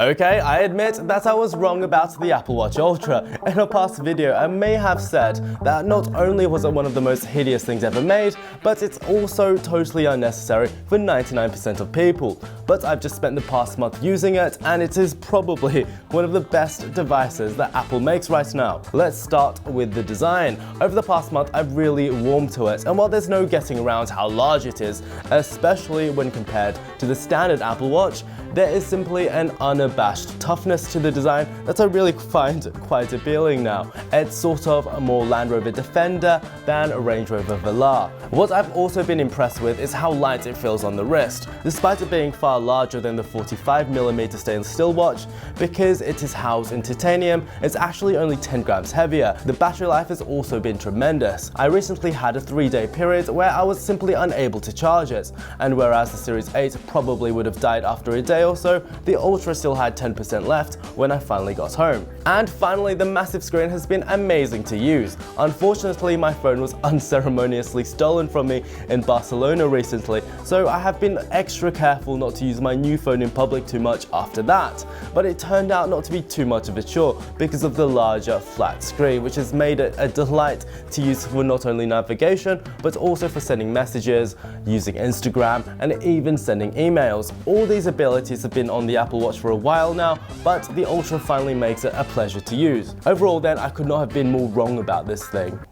Okay, I admit that I was wrong about the Apple Watch Ultra. In a past video, I may have said that not only was it one of the most hideous things ever made, but it's also totally unnecessary for 99% of people. But I've just spent the past month using it, and it is probably one of the best devices that Apple makes right now. Let's start with the design. Over the past month, I've really warmed to it, and while there's no getting around how large it is, especially when compared to the standard Apple Watch, there is simply an unabashed toughness to the design that I really find quite appealing now. It's sort of a more Land Rover Defender than a Range Rover Velar. What I've also been impressed with is how light it feels on the wrist, despite it being far larger than the 45mm stainless steel watch. Because it is housed in titanium, it's actually only 10 grams heavier. The battery life has also been tremendous. I recently had a 3-day period where I was simply unable to charge it, and whereas the Series 8 probably would have died after a day or so, the Ultra still had 10% left when I finally got home. And finally, the massive screen has been amazing to use. Unfortunately, my phone was unceremoniously stolen from me in Barcelona recently, so I have been extra careful not to use my new phone in public too much after that. But it turned out not to be too much of a chore because of the larger flat screen, which has made it a delight to use for not only navigation, but also for sending messages, using Instagram, and even sending emails. All these abilities have been on the Apple Watch for a while now, but the Ultra finally makes it a pleasure to use. Overall then, I could not have been more wrong about this thing.